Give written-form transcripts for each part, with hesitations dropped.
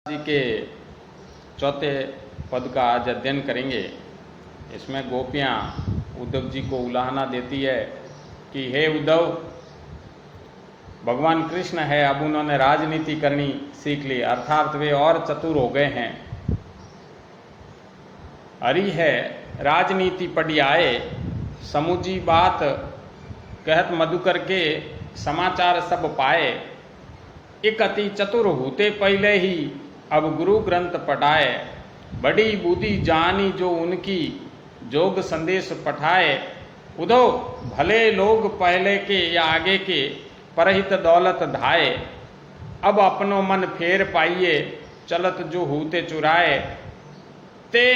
जी के चौथे पद का आज अध्ययन करेंगे। इसमें गोपियाँ उद्धव जी को उलाहना देती है कि हे उद्धव, भगवान कृष्ण है, अब उन्होंने राजनीति करनी सीख ली, अर्थात वे और चतुर हो गए हैं। हरि है राजनीति पढ़ी आए, समूची बात कहत मधुकर के समाचार सब पाए। एक अति चतुर होते पहले ही अब गुरु ग्रंथ पढ़ाए। बड़ी बुद्धि जानी जो उनकी, जोग संदेश पठाए। उद्धव भले लोग पहले के या आगे के, परहित दौलत धाए। अब अपनो मन फेर पाइए, चलत जो होते चुराए। ते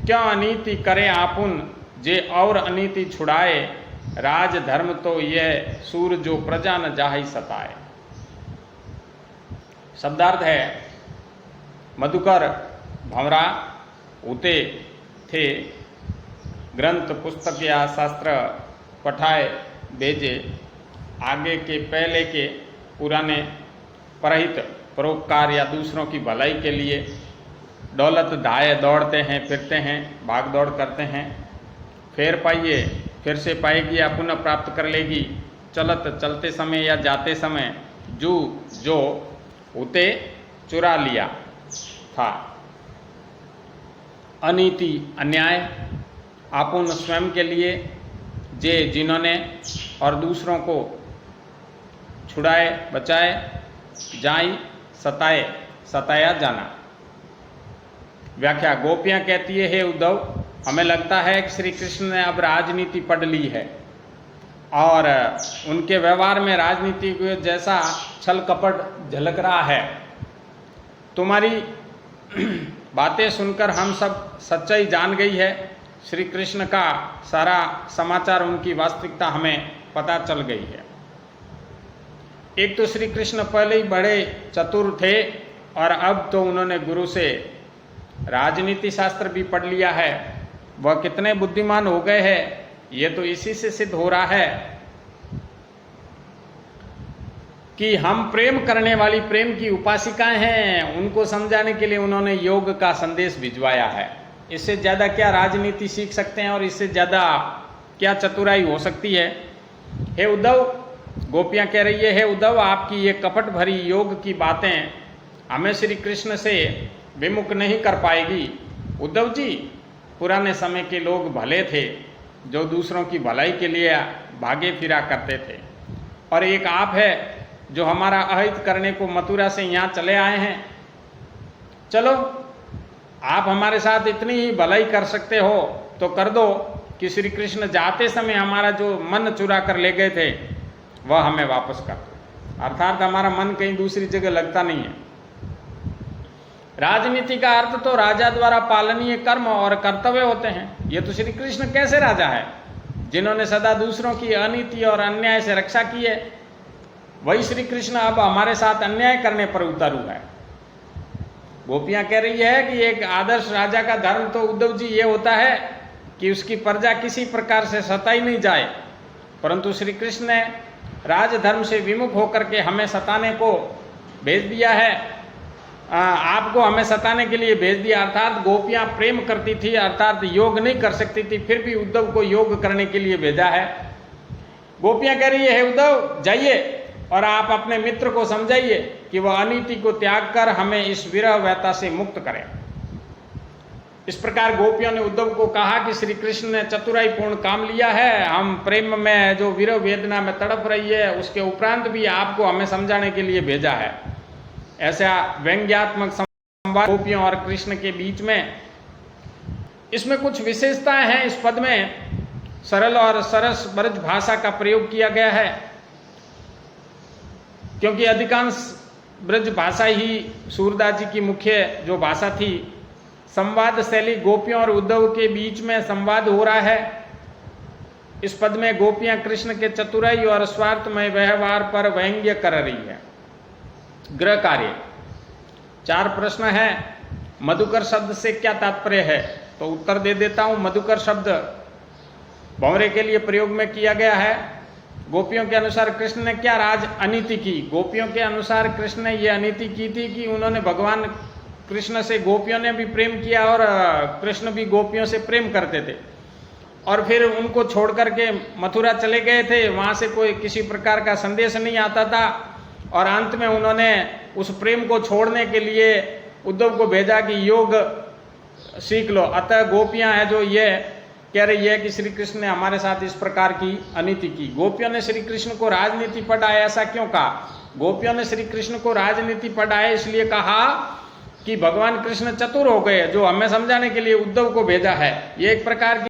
क्या अनीति करे आपुन, जे और अनीति छुड़ाए। राज धर्म तो यह सूर जो प्रजा न जाहि सताए। शब्दार्थ है, मधुकर भंवरा होते थे, ग्रंथ पुस्तक या शास्त्र पठाए भेजे, आगे के पहले के पुराने परहित परोपकार या दूसरों की भलाई के लिए। दौलत धाए दौड़ते हैं, फिरते हैं, भाग दौड़ करते हैं। फेर पाइए, फिर से पाएगी या पुनः प्राप्त कर लेगी। चलत चलते समय या जाते समय, जो उते चुरा लिया था। अनीति अन्याय, आपुन स्वयं के लिए, जे जिन्होंने और दूसरों को छुड़ाए बचाए, जाई सताए सताया जाना। व्याख्या, गोपियाँ कहती है, हे उद्धव, हमें लगता है कि श्री कृष्ण ने अब राजनीति पढ़ ली है और उनके व्यवहार में राजनीति को जैसा छल कपट झलक रहा है। तुम्हारी बातें सुनकर हम सब सच्चाई जान गई है। श्री कृष्ण का सारा समाचार, उनकी वास्तविकता हमें पता चल गई है। एक तो श्री कृष्ण पहले ही बड़े चतुर थे और अब तो उन्होंने गुरु से राजनीति शास्त्र भी पढ़ लिया है। वह कितने बुद्धिमान हो गए हैं, ये तो इसी से सिद्ध हो रहा है कि हम प्रेम करने वाली प्रेम की उपासिकाएं हैं। उनको समझाने के लिए उन्होंने योग का संदेश भिजवाया है। इससे ज़्यादा क्या राजनीति सीख सकते हैं और इससे ज़्यादा क्या चतुराई हो सकती है। हे उद्धव, गोपियाँ कह रही है, हे उद्धव, आपकी ये कपट भरी योग की बातें हमें श्री कृष्ण से विमुख नहीं कर पाएगी। उद्धव जी, पुराने समय के लोग भले थे जो दूसरों की भलाई के लिए भागे फिरा करते थे, और एक आप है जो हमारा अहित करने को मथुरा से यहाँ चले आए हैं। चलो, आप हमारे साथ इतनी ही भलाई कर सकते हो तो कर दो कि श्री कृष्ण जाते समय हमारा जो मन चुरा कर ले गए थे वह हमें वापस कर दो। अर्थात हमारा मन कहीं दूसरी जगह लगता नहीं है। राजनीति का अर्थ तो राजा द्वारा पालनीय कर्म और कर्तव्य होते हैं। ये तो श्री कृष्ण कैसे राजा है, जिन्होंने सदा दूसरों की अनीति और अन्याय से रक्षा की है। वही श्री कृष्ण अब हमारे साथ अन्याय करने पर उतरू है। गोपियाँ कह रही है कि एक आदर्श राजा का धर्म तो उद्धव जी ये होता है कि उसकी प्रजा किसी प्रकार से सताई नहीं जाए, परंतु श्री कृष्ण ने राजधर्म से विमुख होकर के हमें सताने को भेज दिया है। आपको हमें सताने के लिए भेज दिया। अर्थात गोपियाँ प्रेम करती थी, अर्थात योग नहीं कर सकती थी, फिर भी उद्धव को योग करने के लिए भेजा है। गोपियाँ कह रही है, उद्धव जाइए और आप अपने मित्र को समझाइए कि वह अनीति को त्याग कर हमें इस विरह व्यथा से मुक्त करें। इस प्रकार गोपियों ने उद्धव को कहा कि श्री कृष्ण ने चतुराईपूर्ण काम लिया है। हम प्रेम में जो विरह वेदना में तड़प रही है, उसके उपरांत भी आपको हमें समझाने के लिए भेजा है। ऐसा व्यंग्यात्मक संवाद गोपियों और कृष्ण के बीच में। इसमें कुछ विशेषताएं हैं। इस पद में सरल और सरस ब्रज भाषा का प्रयोग किया गया है, क्योंकि अधिकांश ब्रज भाषा ही सूरदास जी की मुख्य जो भाषा थी। संवाद शैली, गोपियों और उद्धव के बीच में संवाद हो रहा है। इस पद में गोपियां कृष्ण के चतुराई और स्वार्थमय व्यवहार पर व्यंग्य कर रही है। गृह कार्य, 4 प्रश्न है। मधुकर शब्द से क्या तात्पर्य है, तो उत्तर दे देता हूं। मधुकर शब्द भंवरे के लिए प्रयोग में किया गया है। गोपियों के अनुसार कृष्ण ने क्या राज अनीति की। गोपियों के अनुसार कृष्ण ने यह अनीति की थी कि उन्होंने भगवान कृष्ण से गोपियों ने भी प्रेम किया और कृष्ण भी गोपियों से प्रेम करते थे। और फिर उनको छोड़ करके मथुरा चले गए थे, वहाँ से कोई किसी प्रकार का संदेश नहीं आता था। और अंत में उन्होंने उस प्रेम को छोड़ने के लिए उद्धव को भेजा कि योग सीख लो। अतः गोपियां हैं जो ये कह रही है कि श्री कृष्ण ने हमारे साथ इस प्रकार की अनीति की। गोपियों ने श्री कृष्ण को राजनीति पढ़ाया, ऐसा क्यों कहा? गोपियों ने श्री कृष्ण को राजनीति पढ़ाया इसलिए कहा कि भगवान कृष्ण चतुर हो गए, जो हमें समझाने के लिए उद्धव को भेजा है। ये एक प्रकार की